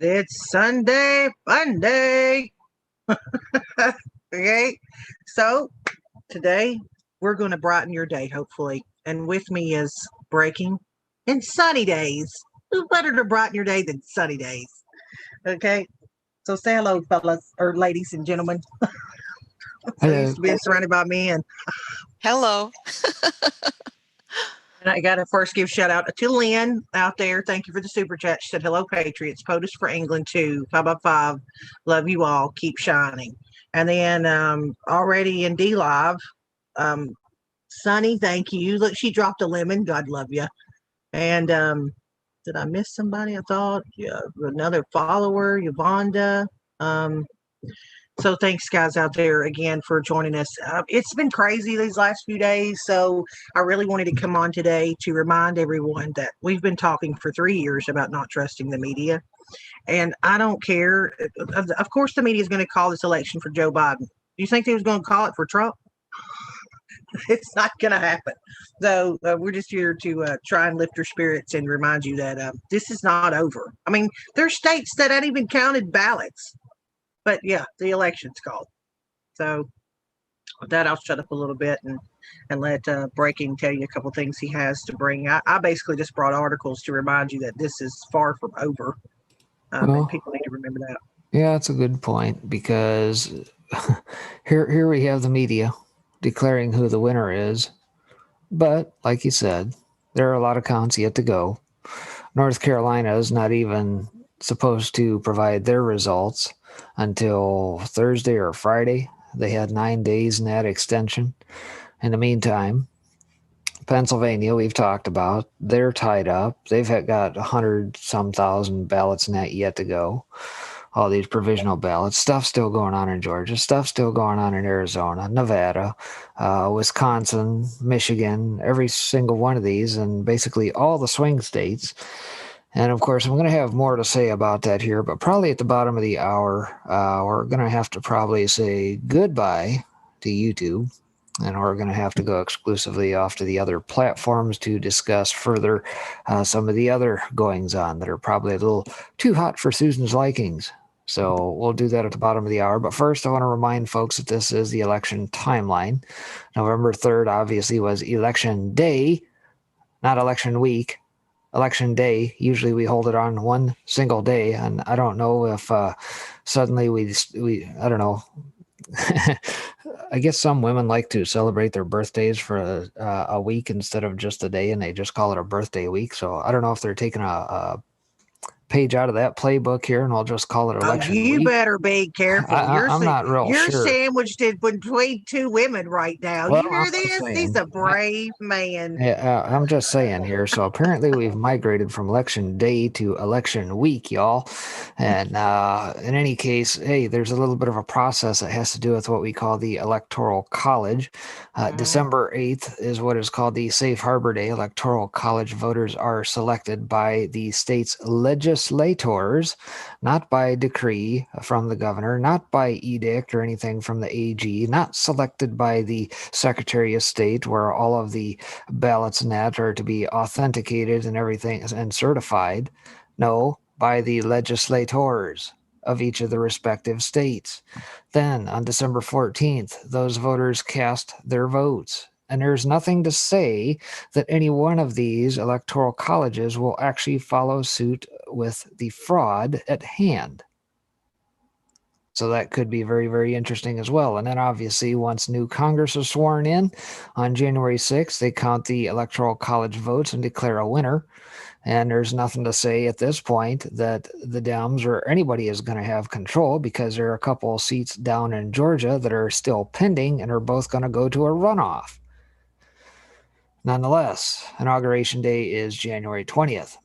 It's Sunday, Funday. Okay. So today we're going to brighten your day, hopefully. And with me is breaking and sunny days. Who's better to brighten your day than sunny days? Okay. So say hello, fellas or ladies and gentlemen. So used Hello. to being surrounded by men. Hello. And I got to first give shout out to Lynn out there. Thank you for the super chat. She said, hello, Patriots. POTUS for England, too. 5 by 5. Love you all. Keep shining. And then already in D Live, um, Sunny, thank you. Look, she dropped a lemon. God love you. And did I miss somebody? I thought another follower, Yvonda. Um, so thanks, guys, out there again for joining us. It's been crazy these last few days, so I really wanted to come on today to remind everyone that we've been talking for 3 years about not trusting the media, and I don't care. Of course, the media is going to call this election for Joe Biden. Do you think they was going to call it for Trump? It's not going to happen. So we're just here to try and lift your spirits and remind you that this is not over. I mean, there's states that haven't even counted ballots. But yeah, the election's called. So with that, I'll shut up a little bit and let Breaking tell you a couple things he has to bring. I basically just brought articles to remind you that this is far from over, and Well, people need to remember that. yeah, that's a good point because here we have the media declaring who the winner is, but like you said, there are a lot of counts yet to go. North Carolina is not even supposed to provide their results until Thursday or Friday. They had 9 days in that extension. In the meantime, Pennsylvania, we've talked about, they're tied up. Got 100 some thousand ballots in that yet to go. All these provisional ballots. Stuff still going on in Georgia. Stuff still going on in Arizona, Nevada, Wisconsin, Michigan, every single one of these, and basically all the swing states. And of course, I'm going to have more to say about that here, but probably at the bottom of the hour, we're going to have to probably say goodbye to YouTube. And we're going to have to go exclusively off to the other platforms to discuss further some of the other goings on that are probably a little too hot for Susan's likings. So we'll do that at the bottom of the hour. But first, I want to remind folks that this is the election timeline. November 3rd, obviously, was election day, not election week. Election day. Usually we hold it on one single day. And I don't know if suddenly I don't know. I guess some women like to celebrate their birthdays for a week instead of just a day, and they just call it a birthday week. So I don't know if they're taking a page out of that playbook here, and I'll just call it Oh, election you week. better be careful. I'm not real You're sure. sandwiched in between two women right now. Well, You I'm hear just this? He's saying. a brave man. Yeah, I'm just saying here. So apparently we've migrated from election day to election week, y'all. And in any case, hey, there's a little bit of a process that has to do with what we call the Electoral College. December 8th is what is called the Safe Harbor Day. Electoral College voters are selected by the state's legislators, not by decree from the governor, not by edict or anything from the AG, not selected by the Secretary of State, where all of the ballots and that are to be authenticated and everything and certified. No, by the legislators of each of the respective states. Then on December 14th, those voters cast their votes. And there's nothing to say that any one of these electoral colleges will actually follow suit with the fraud at hand. So that could be very, very interesting as well. And then obviously, once new Congress is sworn in on January 6th, they count the Electoral College votes and declare a winner. And there's nothing to say at this point that the Dems or anybody is going to have control, because there are a couple of seats down in Georgia that are still pending and are both going to go to a runoff. Nonetheless, Inauguration Day is January 20th.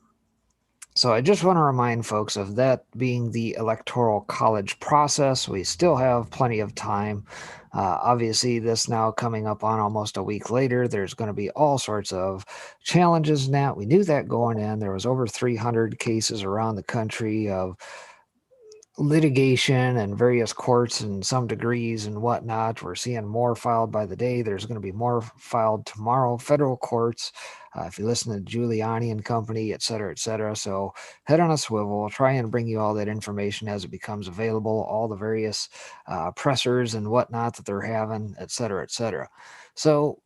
So I just want to remind folks of that being the Electoral College process. We still have plenty of time. Obviously, this now coming up on almost a week later, there's going to be all sorts of challenges in that. We knew that going in. There was over 300 cases around the country of litigation and various courts and some degrees and whatnot. We're seeing more filed by the day. There's going to be more filed tomorrow. Federal courts, if you listen to Giuliani and company, et cetera, et cetera. So head on a swivel. We'll try and bring you all that information as it becomes available, all the various pressers and whatnot that they're having, et cetera, et cetera. So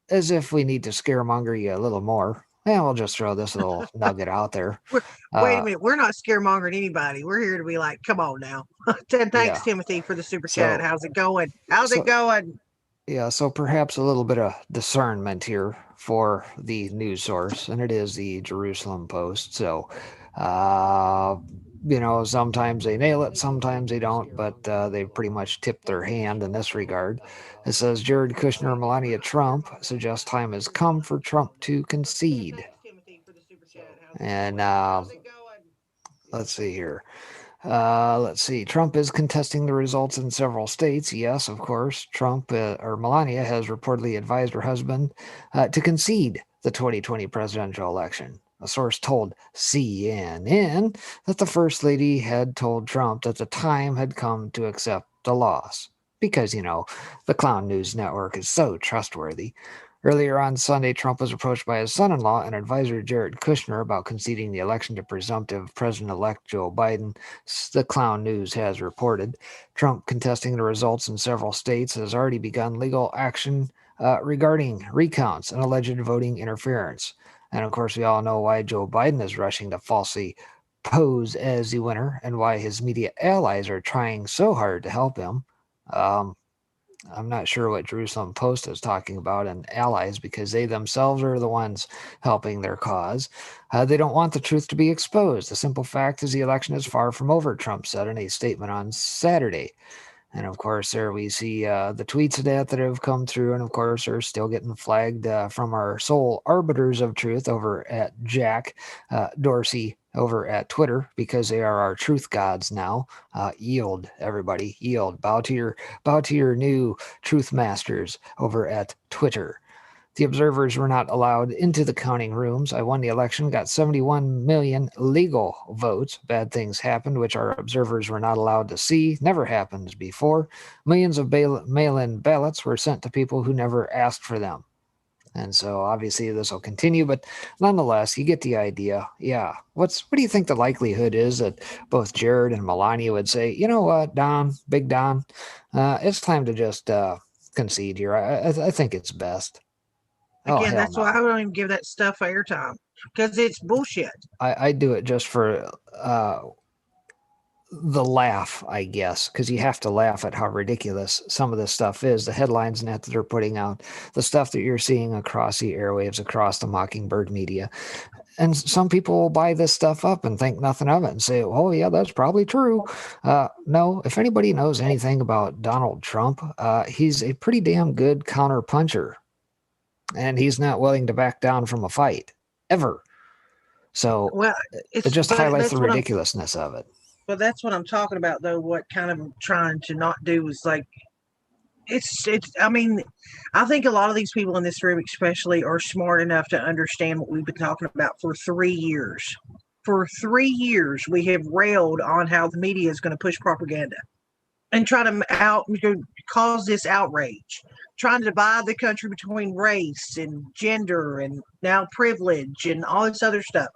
as if we need to scaremonger you a little more, we'll just throw this little nugget out there. Wait a minute. We're not scaremongering anybody. We're here to be like, come on now. Thanks, Yeah. Timothy, for the super chat. How's it going? How's So- it going? Yeah, so perhaps a little bit of discernment here for the news source, and it is the Jerusalem Post. So, sometimes they nail it, sometimes they don't, but they pretty much tipped their hand in this regard. It says Jared Kushner and Melania Trump suggest time has come for Trump to concede. And let's see here. Let's see. Trump is contesting the results in several states. Yes, of course. Melania has reportedly advised her husband to concede the 2020 presidential election. A source told CNN that the First Lady had told Trump that the time had come to accept the loss. Because, the Clown News Network is so trustworthy. Earlier on Sunday, Trump was approached by his son-in-law and advisor Jared Kushner about conceding the election to presumptive President-elect Joe Biden. The Clown News has reported. Trump, contesting the results in several states, has already begun legal action regarding recounts and alleged voting interference. And of course, we all know why Joe Biden is rushing to falsely pose as the winner and why his media allies are trying so hard to help him. I'm not sure what Jerusalem Post is talking about and allies, because they themselves are the ones helping their cause. They don't want the truth to be exposed. The simple fact is the election is far from over, Trump said in a statement on Saturday. And of course, there we see the tweets of that have come through. And of course, are still getting flagged from our sole arbiters of truth over at Jack Dorsey over at Twitter, because they are our truth gods now. Yield, everybody, yield. Bow to your new truth masters over at Twitter. The observers were not allowed into the counting rooms. I won the election, got 71 million legal votes. Bad things happened, which our observers were not allowed to see. Never happened before. Millions of mail-in ballots were sent to people who never asked for them. And so obviously this will continue, but nonetheless, you get the idea. Yeah. What do you think the likelihood is that both Jared and Melania would say, you know what, Don, Big Don, it's time to just concede here. I think it's best. Again, that's why I don't even give that stuff airtime, because it's bullshit. I do it just for the laugh, I guess, because you have to laugh at how ridiculous some of this stuff is. The headlines that they're putting out, the stuff that you're seeing across the airwaves, across the Mockingbird media. And some people will buy this stuff up and think nothing of it and say, oh, yeah, that's probably true. No, if anybody knows anything about Donald Trump, he's a pretty damn good counter puncher. And he's not willing to back down from a fight, ever. So it just highlights the ridiculousness of it. But that's what I'm talking about, though. What kind of trying to not do is like, I mean, I think a lot of these people in this room, especially, are smart enough to understand what we've been talking about for 3 years. For 3 years, we have railed on how the media is going to push propaganda and try to cause this outrage, trying to divide the country between race and gender and now privilege and all this other stuff.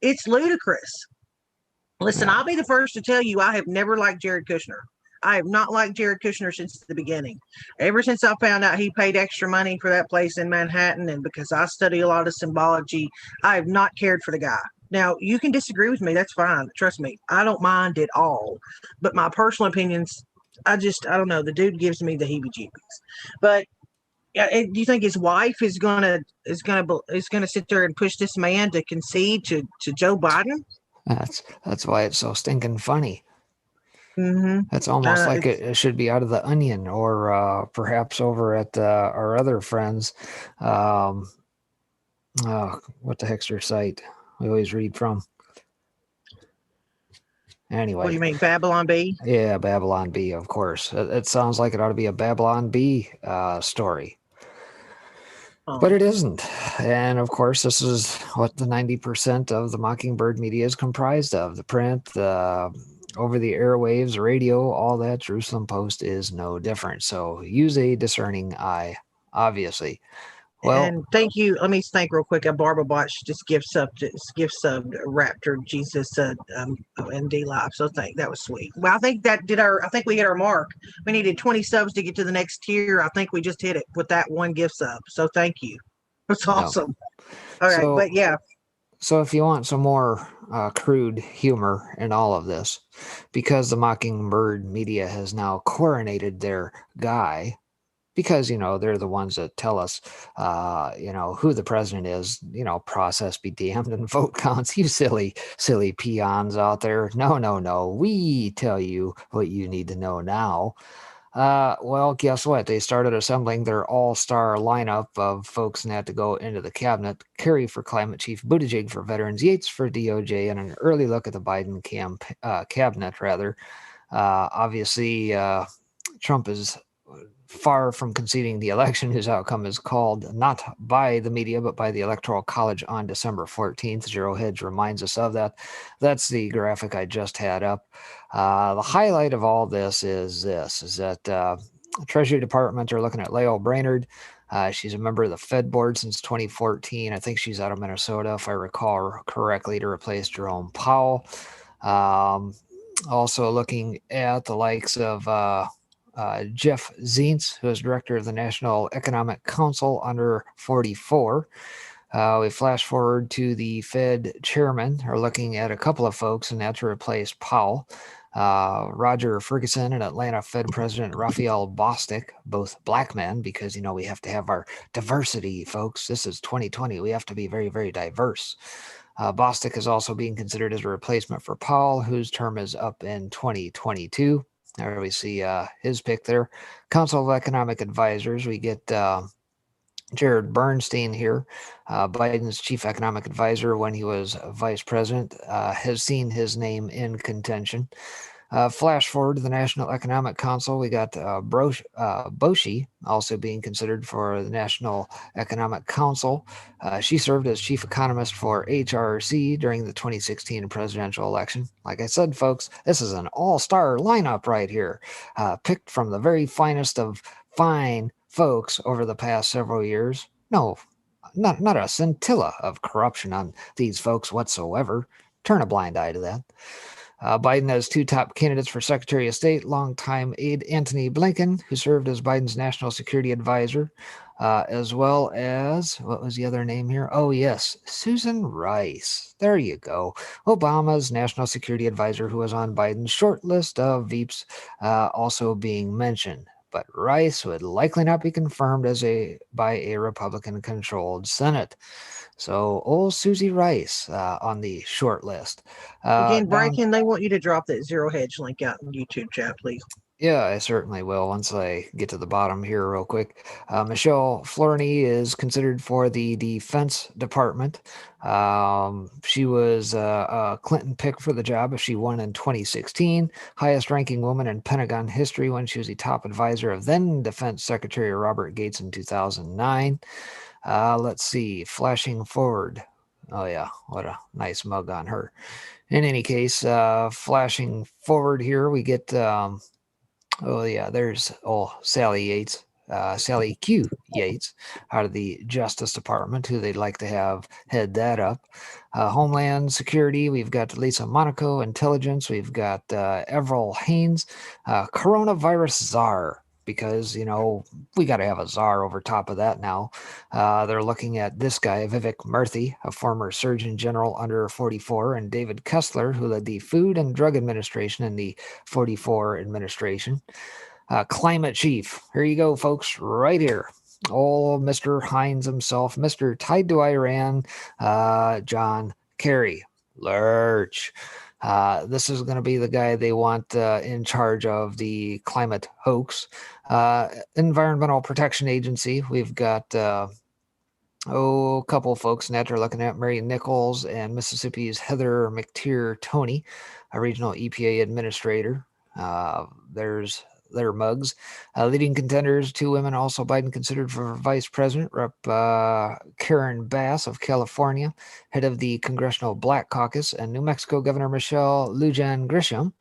It's ludicrous. Listen, I'll be the first to tell you I have never liked Jared Kushner. I have not liked Jared Kushner since the beginning. Ever since I found out he paid extra money for that place in Manhattan, and because I study a lot of symbology, I have not cared for the guy. Now, you can disagree with me. That's fine. Trust me. I don't mind at all. But my personal opinions, I don't know. The dude gives me the heebie-jeebies. But do you think his wife is gonna sit there and push this man to concede to Joe Biden? That's why it's so stinking funny. Mm-hmm. That's almost like it should be out of The Onion, or perhaps over at our other friends. What the heck's their site we always read from? Anyway. What do you mean, Babylon Bee? Yeah, Babylon Bee, of course. It sounds like it ought to be a Babylon Bee story. But it isn't. And of course, this is what the 90% of the Mockingbird media is comprised of. The print, the over the airwaves, radio, all that, Jerusalem Post is no different. So use a discerning eye, obviously. Well, and thank you. Let me thank real quick. Barbara Botch just gift subbed Raptor Jesus and D Live. So that was sweet. Well, I think that did our. I think we hit our mark. We needed 20 subs to get to the next tier. I think we just hit it with that one gift sub. So thank you. That's awesome. All right, but yeah. So if you want some more crude humor in all of this, because the Mockingbird media has now coronated their guy, because, they're the ones that tell us, who the president is, process be damned and vote counts, you silly peons out there. No. We tell you what you need to know now. Well, guess what? They started assembling their all-star lineup of folks that had to go into the cabinet. Kerry for climate chief, Buttigieg for veterans, Yates for DOJ, and an early look at the Biden cabinet, rather. Obviously, Trump is far from conceding the election. His outcome is called not by the media, but by the Electoral College on December 14th. Zero Hedge reminds us of that. That's the graphic I just had up. The highlight of all this is that Treasury Department are looking at Lael Brainerd. She's a member of the Fed board since 2014. I think she's out of Minnesota, if I recall correctly, to replace Jerome Powell. Also looking at the likes of Jeff Zients, who is director of the National Economic Council under 44. We flash forward to the Fed chairman, are looking at a couple of folks, and that's to replace Powell. Roger Ferguson and Atlanta Fed President Raphael Bostic, both black men, because, we have to have our diversity, folks. This is 2020. We have to be very, very diverse. Bostic is also being considered as a replacement for Powell, whose term is up in 2022. There we see his pick there. Council of Economic Advisors, we get Jared Bernstein here, Biden's chief economic advisor when he was vice president, has seen his name in contention. Flash forward to the National Economic Council, we got Boshi also being considered for the National Economic Council. She served as chief economist for HRC during the 2016 presidential election. Like I said, folks, this is an all-star lineup right here, picked from the very finest of fine folks over the past several years. No, not a scintilla of corruption on these folks whatsoever. Turn a blind eye to that. Biden has two top candidates for Secretary of State, longtime aide Antony Blinken, who served as Biden's national security advisor, as well as, what was the other name here? Oh, yes, Susan Rice. There you go. Obama's national security advisor, who was on Biden's short list of VIPs, also being mentioned. But Rice would likely not be confirmed by a Republican-controlled Senate. So old Susie Rice on the short list. Again, Bracken, they want you to drop that Zero Hedge link out in YouTube chat, please. Yeah, I certainly will once I get to the bottom here real quick. Michelle Flourney is considered for the Defense Department. She was a Clinton pick for the job if she won in 2016. Highest ranking woman in Pentagon history when she was the top advisor of then Defense Secretary Robert Gates in 2009. Let's see, flashing forward. Oh, yeah, what a nice mug on her. In any case, flashing forward here, we get... there's Sally Yates, Sally Q. Yates out of the Justice Department, who they'd like to have head that up. Homeland Security, we've got Lisa Monaco. Intelligence, we've got Everett Haynes. Coronavirus czar, because, we got to have a czar over top of that now. They're looking at this guy, Vivek Murthy, a former Surgeon General under 44, and David Kessler, who led the Food and Drug Administration in the 44 administration. Climate Chief, here you go, folks, right here. Oh, Mr. Hines himself, Mr. Tied to Iran, John Kerry. Lurch. This is going to be the guy they want in charge of the climate hoax. Environmental Protection Agency, we've got a couple of folks that are looking at Mary Nichols and Mississippi's Heather McTeer Toney, a regional EPA administrator. There's their mugs. Leading contenders, 2 women also Biden considered for vice president. Rep. Karen Bass of California, head of the Congressional Black Caucus, and New Mexico Governor Michelle Lujan Grisham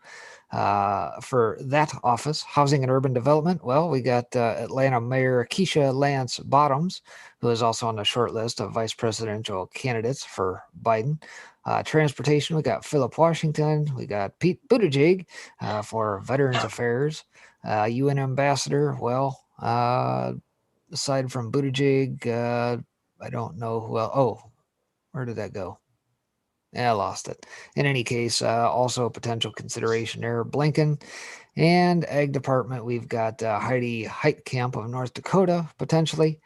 for that office. Housing and urban development. Well, we got Atlanta Mayor Keisha Lance Bottoms, who is also on the short list of vice presidential candidates for Biden. Transportation, we got Philip Washington. We got Pete Buttigieg for Veterans Affairs. UN ambassador. Well, aside from Buttigieg, I don't know who else. Oh, where did that go? Yeah, I lost it. In any case, also a potential consideration there. Blinken and Ag Department, we've got Heidi Heitkamp of North Dakota, potentially.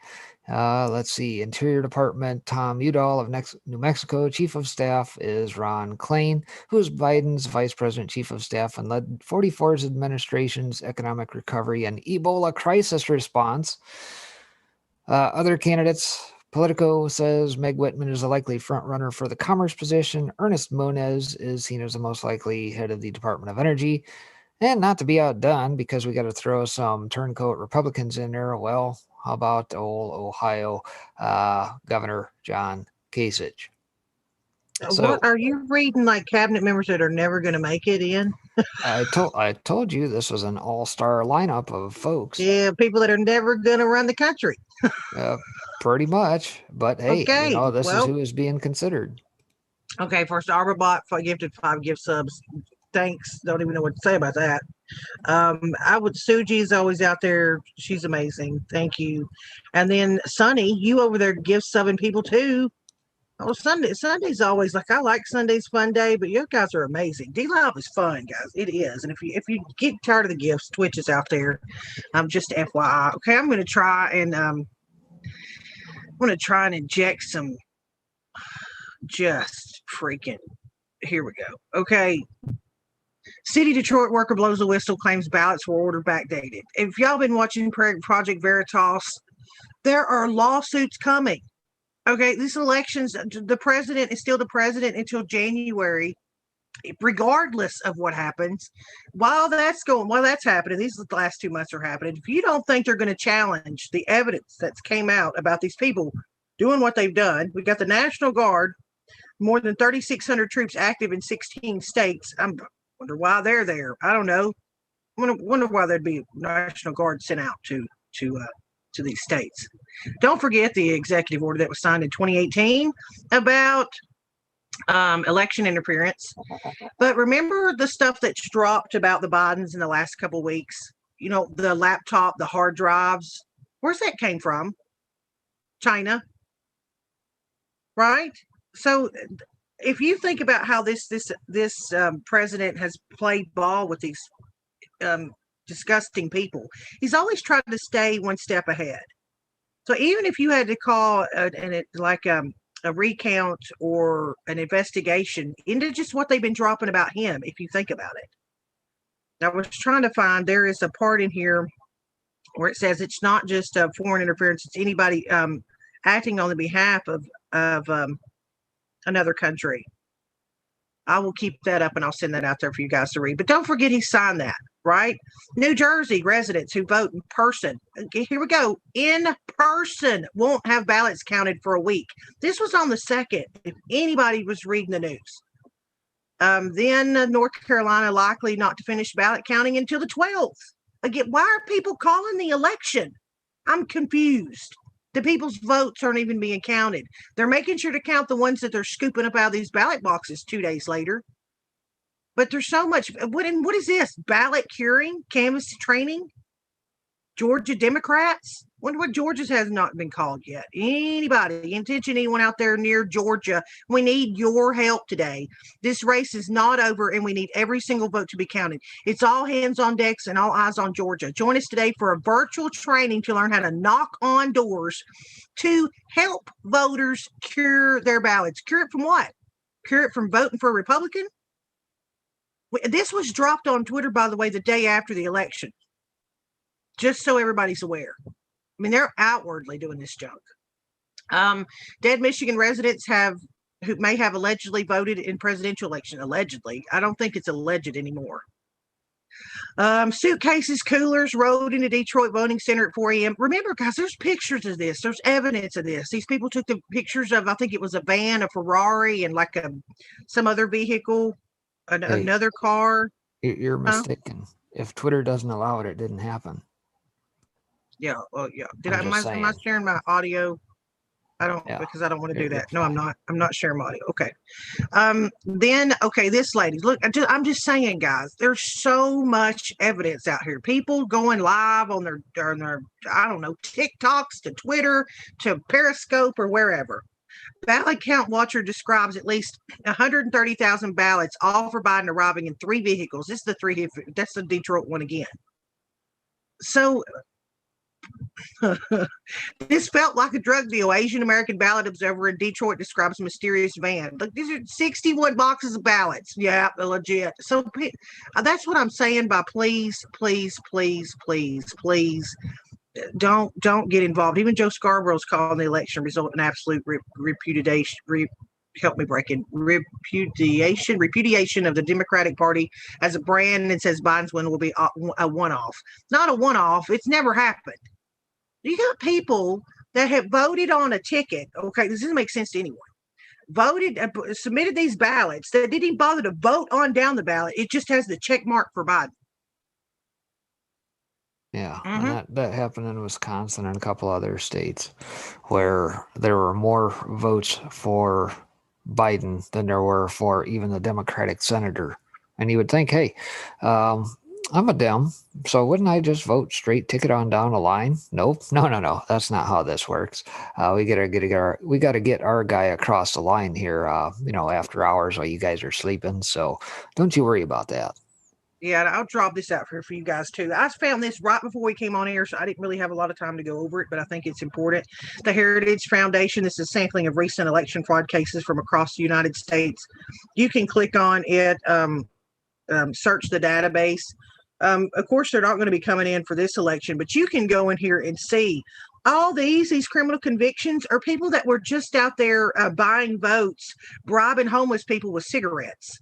Let's see. Interior Department, Tom Udall of New Mexico. Chief of Staff is Ron Klain, who is Biden's Vice President, Chief of Staff, and led 44's administration's economic recovery and Ebola crisis response. Other candidates, Politico says Meg Whitman is a likely frontrunner for the commerce position. Ernest Moniz is seen as the most likely head of the Department of Energy. And not to be outdone, because we got to throw some turncoat Republicans in there, well, how about old Ohio Governor John Kasich? So, what are you reading? Like cabinet members that are never going to make it in? I told you this was an all-star lineup of folks. Yeah, people that are never going to run the country. Pretty much. But hey, Okay, this is who is being considered. Okay, first Arbabot gifted 5 gift subs. Thanks. Don't even know what to say about that. Suji's always out there. She's amazing. Thank you. And then Sunny, you over there give subbing people too. Oh, Sunday's always like, I like Sunday's fun day, but you guys are amazing. D-Live is fun, guys. It is. And if you get tired of the gifts, Twitch is out there. Just FYI. Okay, I'm gonna try and inject some just freaking, here we go. Okay. City Detroit worker blows the whistle, claims ballots were ordered backdated. If y'all been watching Project Veritas, there are lawsuits coming. Okay, these elections, the president is still the president until January, regardless of what happens. While that's happening, these last 2 months are happening. If you don't think they're going to challenge the evidence that's came out about these people doing what they've done, we've got the National Guard, more than 3,600 troops active in 16 states. I wonder why they're there. I don't know. I wonder why there'd be National Guard sent out to these states. Don't forget the executive order that was signed in 2018 about election interference. But remember the stuff that's dropped about the Bidens in the last couple of weeks? The laptop, the hard drives. Where's that came from? China, right? So if you think about how this president has played ball with these disgusting people, he's always tried to stay one step ahead. So even if you had to call a recount or an investigation into just what they've been dropping about him, if you think about it. I was trying to find, there is a part in here where it says it's not just foreign interference, it's anybody acting on the behalf of another country. I will keep that up and I'll send that out there for you guys to read. But don't forget he signed that, right? New Jersey residents who vote in person. Okay, here we go. In person won't have ballots counted for a week. This was on the 2nd, if anybody was reading the news. Then North Carolina likely not to finish ballot counting until the 12th. Again, why are people calling the election? I'm confused. The people's votes aren't even being counted. They're making sure to count the ones that they're scooping up out of these ballot boxes 2 days later. But there's so much. What is this? Ballot curing? Canvas training? Georgia Democrats? Wonder what Georgia's has not been called yet. Anybody, anyone out there near Georgia, we need your help today. This race is not over and we need every single vote to be counted. It's all hands on decks and all eyes on Georgia. Join us today for a virtual training to learn how to knock on doors to help voters cure their ballots. Cure it from what? Cure it from voting for a Republican? This was dropped on Twitter, by the way, the day after the election. Just so everybody's aware. I mean, they're outwardly doing this junk. Dead Michigan residents who may have allegedly voted in presidential election. Allegedly. I don't think it's alleged anymore. Suitcases, coolers rode into Detroit voting center at 4 a.m. Remember, guys, there's pictures of this. There's evidence of this. These people took the pictures of, I think it was a van, a Ferrari, and like some other vehicle, Hey, another car. you're Huh? mistaken. If Twitter doesn't allow it, it didn't happen. Yeah. Oh, yeah. I'm just Am I saying. sharing my audio? I don't, Yeah, because I don't want to do you're that. No, I'm fine. not. I'm not sharing my audio. Okay. Then okay, this lady. Look, I'm just saying, guys. There's so much evidence out here. People going live on their I don't know, TikToks to Twitter to Periscope or wherever. Ballot count watcher describes at least 130,000 ballots, all for Biden arriving in 3 vehicles. This is the three. That's the Detroit one again. So this felt like a drug deal. Asian American ballot observer in Detroit describes a mysterious van. Look, these are 61 boxes of ballots. Yeah, legit. So that's what I'm saying by please, please, please, please, please don't get involved. Even Joe Scarborough's calling the election result an absolute repudiation. Help me break in repudiation of the Democratic Party as a brand, and says Biden's win will be a one-off. Not a one-off. It's never happened. You got people that have voted on a ticket. Okay, this doesn't make sense to anyone. Voted, submitted these ballots that didn't even bother to vote on down the ballot. It just has the check mark for Biden. Yeah, and Mm-hmm. that happened in Wisconsin and a couple other states where there were more votes for Biden than there were for even the Democratic senator. And you would think, hey, um, I'm a Dem, so wouldn't I just vote straight ticket on down the line? Nope, no. That's not how this works. We got to get our guy across the line here. After hours while you guys are sleeping. So don't you worry about that. Yeah, I'll drop this out for you guys too. I found this right before we came on air, so I didn't really have a lot of time to go over it, but I think it's important. The Heritage Foundation, this is a sampling of recent election fraud cases from across the United States. You can click on it, search the database. Of course, they're not going to be coming in for this election, but you can go in here and see all these criminal convictions are people that were just out there buying votes, bribing homeless people with cigarettes.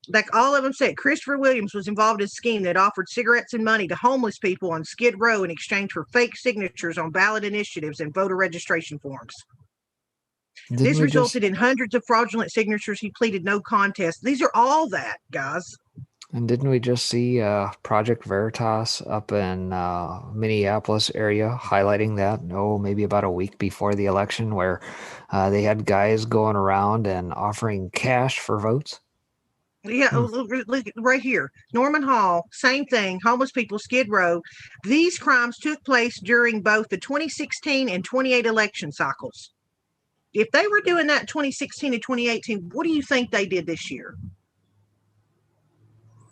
Like all of them said, Christopher Williams was involved in a scheme that offered cigarettes and money to homeless people on Skid Row in exchange for fake signatures on ballot initiatives and voter registration forms. Didn't This we just resulted in hundreds of fraudulent signatures. He pleaded no contest. These are all that, guys. And didn't we just see Project Veritas up in Minneapolis area highlighting that? Maybe about a week before the election, where they had guys going around and offering cash for votes. Yeah, look right here. Norman Hall, same thing. Homeless people, Skid Row. These crimes took place during both the 2016 and 28 election cycles. If they were doing that in 2016 and 2018, what do you think they did this year?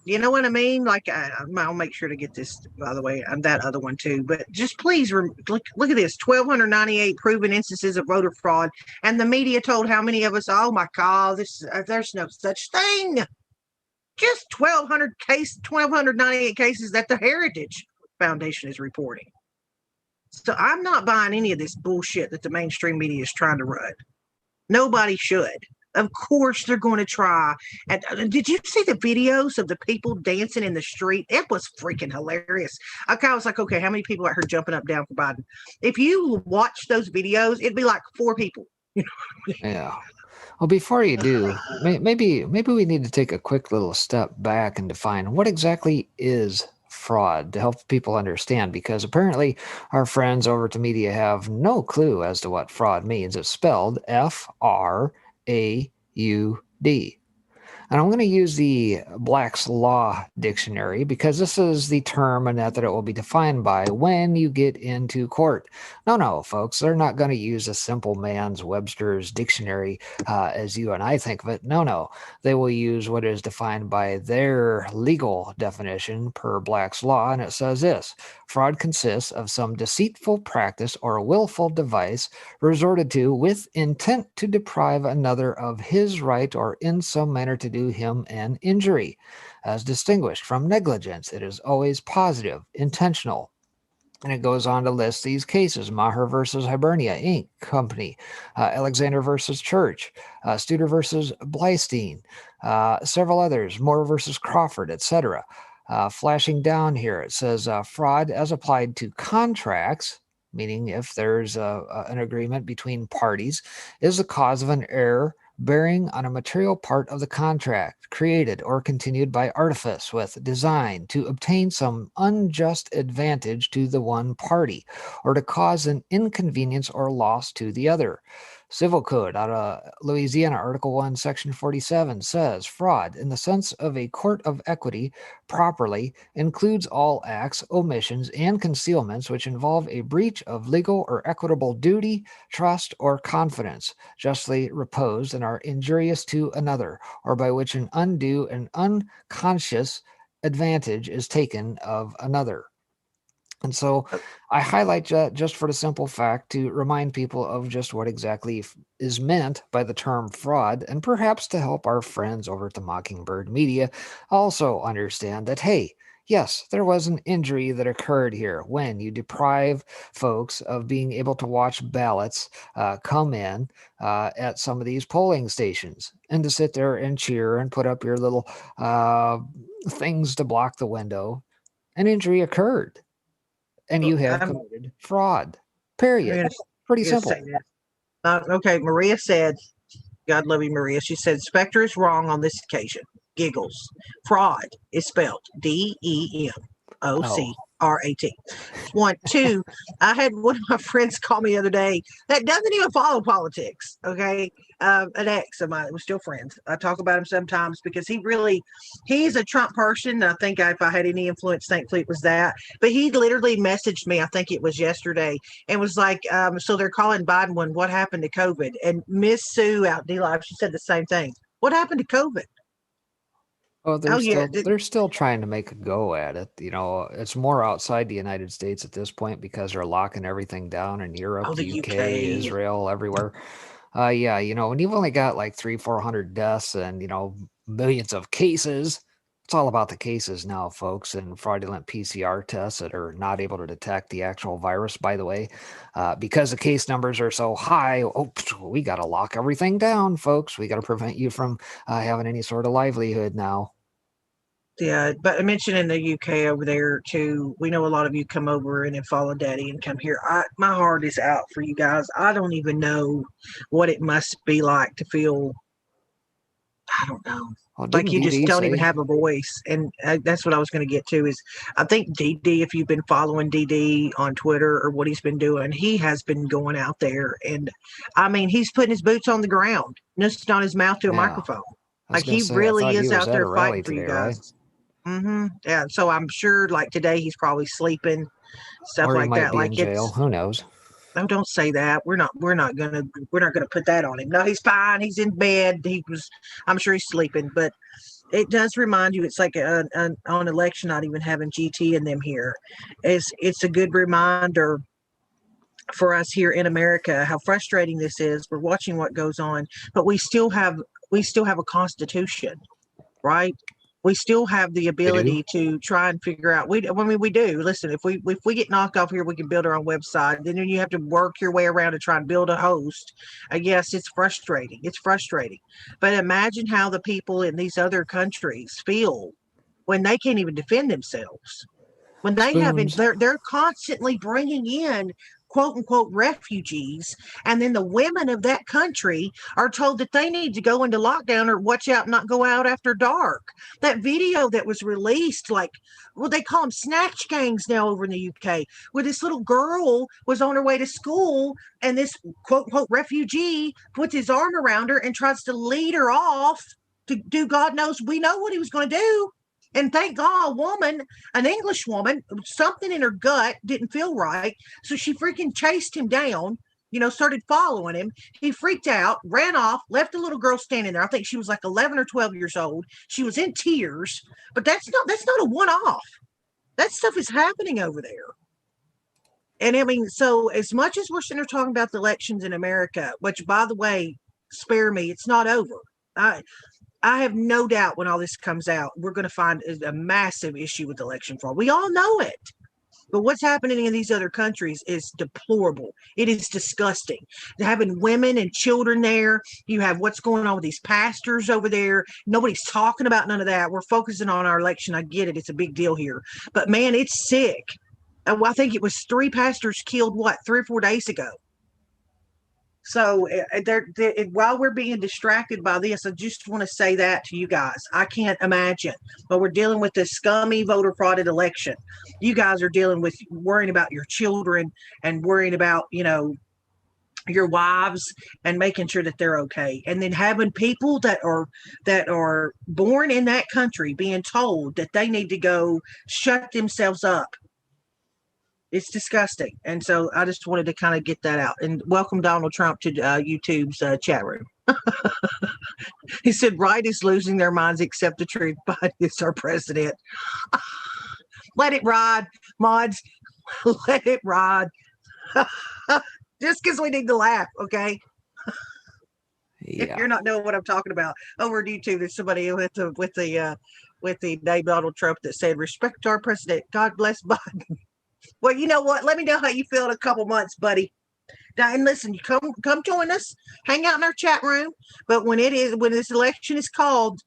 You know what I mean? Like, I'll make sure to get this, by the way, and that other one too. But just please look at this: 1,298 proven instances of voter fraud, and the media told how many of us? Oh my God, there's no such thing. Just 1,298 cases that the Heritage Foundation is reporting. So I'm not buying any of this bullshit that the mainstream media is trying to run. Nobody should. Of course, they're going to try. And did you see the videos of the people dancing in the street? It was freaking hilarious. I was like, okay, how many people out here jumping up down for Biden? If you watch those videos, it'd be like 4 people. Yeah. Well, before you do, maybe we need to take a quick little step back and define what exactly is fraud to help people understand, because apparently our friends over at the media have no clue as to what fraud means. It's spelled FRAUD. And I'm going to use the Black's Law Dictionary because this is the term and that it will be defined by when you get into court. No, folks, they're not going to use a simple man's Webster's dictionary as you and I think of it. No, they will use what is defined by their legal definition per Black's Law, and it says this: fraud consists of some deceitful practice or willful device resorted to with intent to deprive another of his right or in some manner to do him an injury. As distinguished from negligence, it is always positive, intentional. And it goes on to list these cases: Maher versus Hibernia Inc. Company, Alexander versus Church, Studer versus Bleistein, several others, Moore versus Crawford, etc. Flashing down here, it says fraud as applied to contracts, meaning if there's an agreement between parties, is the cause of an error bearing on a material part of the contract created or continued by artifice with design to obtain some unjust advantage to the one party or to cause an inconvenience or loss to the other. Civil Code out of Louisiana, Article 1, Section 47 says fraud, in the sense of a court of equity, properly includes all acts, omissions, and concealments which involve a breach of legal or equitable duty, trust, or confidence, justly reposed and are injurious to another, or by which an undue and unconscious advantage is taken of another. And so I highlight that just for the simple fact to remind people of just what exactly is meant by the term fraud, and perhaps to help our friends over at the Mockingbird Media also understand that, hey, yes, there was an injury that occurred here when you deprive folks of being able to watch ballots come in at some of these polling stations, and to sit there and cheer and put up your little things to block the window. An injury occurred and you have committed fraud. Period. Pretty simple. Okay, Maria said, God love you, Maria. She said, Spectre is wrong on this occasion. Giggles. Fraud is spelled DEMOCRAT. One, two, I had one of my friends call me the other day that doesn't even follow politics. Okay. An ex of mine, we're still friends. I talk about him sometimes because he's a Trump person. I think if I had any influence, thankfully it was that. But he literally messaged me, I think it was yesterday, and was like, so they're calling Biden one, what happened to COVID? And Miss Sue out D-Live, she said the same thing. What happened to COVID? Oh, they're still trying to make a go at it. You know, it's more outside the United States at this point because they're locking everything down in Europe, the UK, Israel, everywhere. Yeah, you know, when you've only got like 300-400 deaths and, you know, millions of cases, it's all about the cases now, folks, and fraudulent PCR tests that are not able to detect the actual virus, by the way. Because the case numbers are so high, we got to lock everything down, folks. We got to prevent you from having any sort of livelihood now. Yeah, but I mentioned in the UK over there too, we know a lot of you come over and then follow Daddy and come here. My heart is out for you guys. I don't even know what it must be like to feel, I don't know. Well, like you just don't even have a voice. And that's what I was going to get to is I think DD, if you've been following DD on Twitter or what he's been doing, he has been going out there. And I mean, he's putting his boots on the ground, just on his mouth to a microphone. Like he really is out there fighting for you guys. Right? Mm-hmm. Yeah. So I'm sure like today he's probably sleeping, stuff like that. Like in jail. Who knows? Oh, don't say that. We're not gonna put that on him. No, he's fine. He's in bed. I'm sure he's sleeping, but it does remind you. It's like on election night, even having GT and them here, it's a good reminder for us here in America how frustrating this is. We're watching what goes on, but we still have a constitution, right? We still have the ability to try and figure out. We do. Listen, if we get knocked off here, we can build our own website. Then you have to work your way around to try and build a host. Yes, it's frustrating. But imagine how the people in these other countries feel when they can't even defend themselves. When they haven't, they're constantly bringing in quote unquote refugees, and then the women of that country are told that they need to go into lockdown or watch out, not go out after dark. That video that was released, like, well, they call them snatch gangs now over in the UK, where this little girl was on her way to school and this quote unquote refugee puts his arm around her and tries to lead her off to do God knows, we know what he was going to do. And thank God, an English woman, something in her gut didn't feel right. So she freaking chased him down, started following him. He freaked out, ran off, left the little girl standing there. I think she was like 11 or 12 years old. She was in tears, but that's not a one-off. That stuff is happening over there. And I mean, so as much as we're sitting here talking about the elections in America, which by the way, spare me, it's not over. I have no doubt when all this comes out, we're going to find a massive issue with election fraud. We all know it. But what's happening in these other countries is deplorable. It is disgusting. Having women and children there. You have what's going on with these pastors over there. Nobody's talking about none of that. We're focusing on our election. I get it. It's a big deal here. But man, it's sick. I think it was 3 pastors killed, 3 or 4 days ago. So while we're being distracted by this, I just want to say that to you guys. I can't imagine. But we're dealing with this scummy voter frauded election. You guys are dealing with worrying about your children and worrying about, your wives and making sure that they're okay. And then having people that are born in that country being told that they need to go shut themselves up. It's disgusting. And so I just wanted to kind of get that out. And welcome Donald Trump to YouTube's chat room. He said, right is losing their minds, accept the truth. Biden is our president. Let it ride, mods. Let it ride. Just because we need to laugh, okay? Yeah. If you're not knowing what I'm talking about, over YouTube, there's somebody with the name Donald Trump that said, respect our president. God bless Biden. Well, you know what? Let me know how you feel in a couple months, buddy. And listen, you come join us, hang out in our chat room. But when this election is called,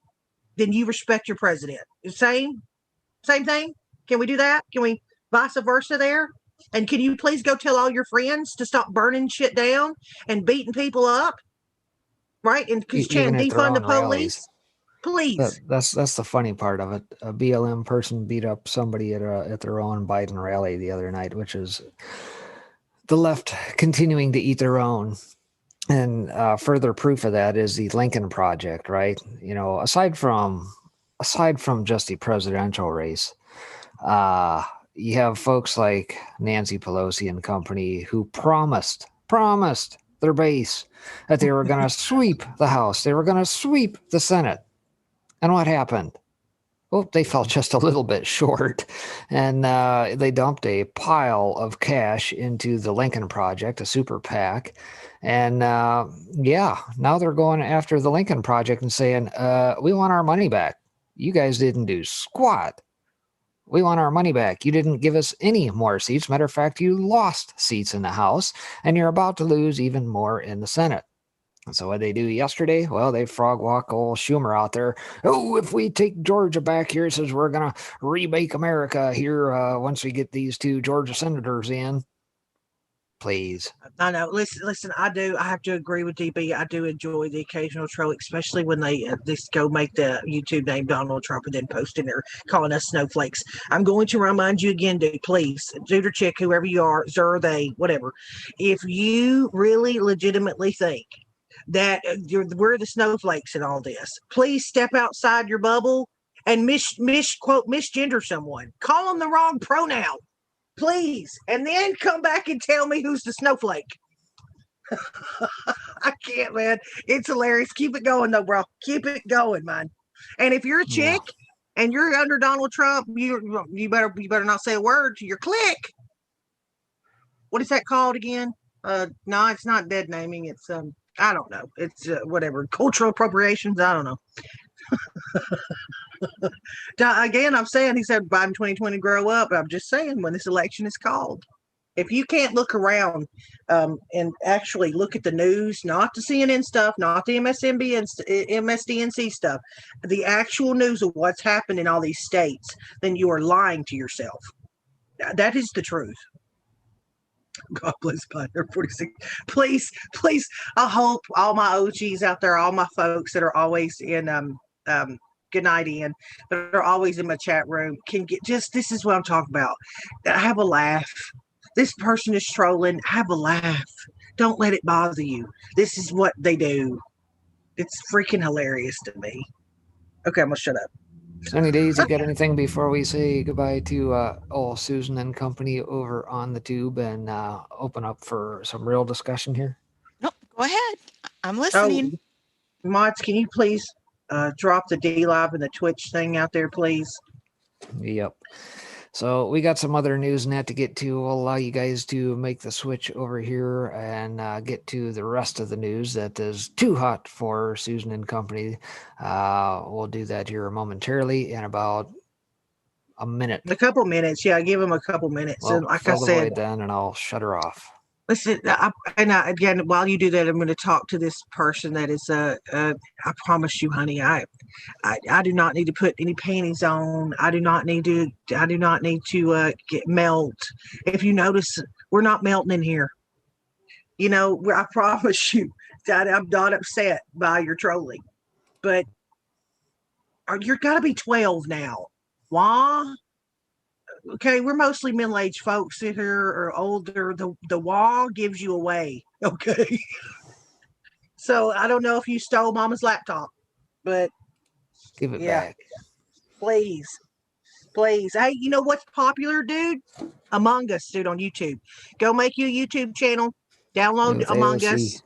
then you respect your president. Same thing. Can we do that? Can we vice versa there? And can you please go tell all your friends to stop burning shit down and beating people up? Right? And because defund the police. Please. That's the funny part of it. A BLM person beat up somebody at their own Biden rally the other night, which is the left continuing to eat their own. And further proof of that is the Lincoln Project, right? Aside from just the presidential race, you have folks like Nancy Pelosi and company who promised their base that they were going to sweep the House, they were going to sweep the Senate. And what happened? Well, they fell just a little bit short, and they dumped a pile of cash into the Lincoln Project, a super PAC. And now they're going after the Lincoln Project and saying, we want our money back. You guys didn't do squat. We want our money back. You didn't give us any more seats. Matter of fact, you lost seats in the House, and you're about to lose even more in the Senate. And so what they do yesterday? Well, they frog walk old Schumer out there. Oh, if we take Georgia back here, says we're going to remake America here once we get these 2 Georgia senators in. Please. I know. Listen. I have to agree with DB. I do enjoy the occasional troll, especially when they just go make the YouTube name Donald Trump and then post in there calling us snowflakes. I'm going to remind you again, dude, please, dude or chick, whoever you are, Zer, they, whatever. If you really legitimately think that we're the snowflakes in all this, please step outside your bubble and misgender someone. Call them the wrong pronoun, please, and then come back and tell me who's the snowflake. I can't, man. It's hilarious. Keep it going though, bro. Keep it going, man. And if you're a chick and you're under Donald Trump, you better not say a word to your clique. What is that called again? No, it's not dead naming. It's I don't know. It's whatever. Cultural appropriations. I don't know. Again, I'm saying he said Biden 2020 grow up. I'm just saying when this election is called, if you can't look around and actually look at the news, not the CNN stuff, not the MSDNC stuff, the actual news of what's happened in all these states, then you are lying to yourself. That is the truth. God bless Biden 46. Please, I hope all my OGs out there, all my folks that are always in good night, Ian, but are always in my chat room can get this is what I'm talking about. Have a laugh. This person is trolling. Have a laugh. Don't let it bother you. This is what they do. It's freaking hilarious to me. Okay, I'm gonna shut up. Sunny Days, you got anything before we say goodbye to old Susan and company over on the tube and open up for some real discussion here? Nope, go ahead. I'm listening. Mods, can you please drop the D Live and the Twitch thing out there, please? Yep. So we got some other news and that to get to. We'll allow you guys to make the switch over here and get to the rest of the news that is too hot for Susan and company. We'll do that here momentarily in about a minute. A couple minutes. Yeah, give them a couple minutes. Well, And like I fill the said, void then, and I'll shut her off. listen, again, while you do that, I'm going to talk to this person that is, I promise you, honey, I do not need to put any panties on. I do not need to get melt. If you notice, we're not melting in here. You know, I promise you that I'm not upset by your trolling, but you're got to be 12 now. Why? Okay, we're mostly middle-aged folks here or older. The wall gives you away. Okay. So I don't know if you stole mama's laptop, but Give it yeah, back. please. Please. Hey, you know what's popular, dude? Among Us, dude, on YouTube. Go make you a YouTube channel. Download With Among AOC. Us.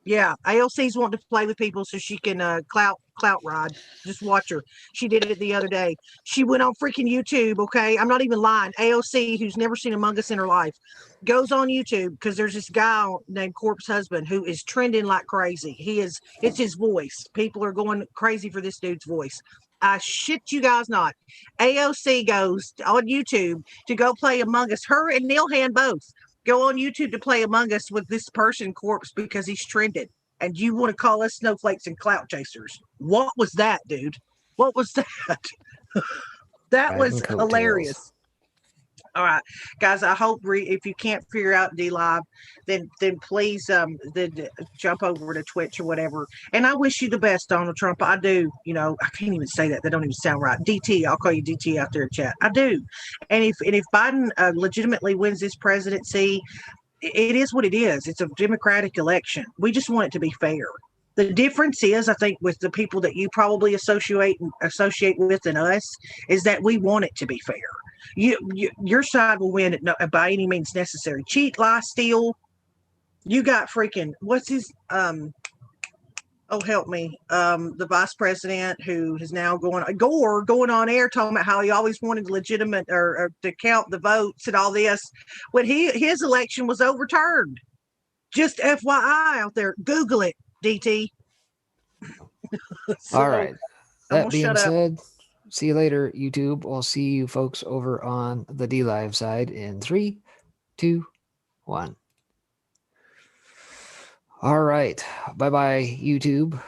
Yeah, ALC's wanting to play with people so she can clout ride. Just watch her. She did it the other day. She went on freaking YouTube. Okay, I'm not even lying. AOC, who's never seen Among Us in her life, goes on YouTube because there's this guy named Corpse Husband who is trending like crazy. It's his voice. People are going crazy for this dude's voice. I shit you guys not. AOC goes on YouTube to go play Among Us. Her and Neil Hand both go on YouTube to play Among Us with this person, Corpse, because he's trended. And you want to call us snowflakes and clout chasers? What was that, dude? What was that? That was hilarious. All right, guys. I hope if you can't figure out D Live, then please then jump over to Twitch or whatever. And I wish you the best, Donald Trump. I do. You know, I can't even say that. That don't even sound right. DT. I'll call you DT out there in chat. I do. And if Biden legitimately wins this presidency, it is what it is. It's a democratic election. We just want it to be fair. The difference is, I think, with the people that you probably associate with and us, is that we want it to be fair. Your side will win by any means necessary. Cheat, lie, steal. You got freaking what's his oh help me, the vice president who is now Gore going on air talking about how he always wanted legitimate or to count the votes and all this when his election was overturned. Just FYI out there, Google it, DT. All right. That being said, see you later, YouTube. I'll see you folks over on the D Live side in 3, 2, 1. All right. Bye-bye, YouTube.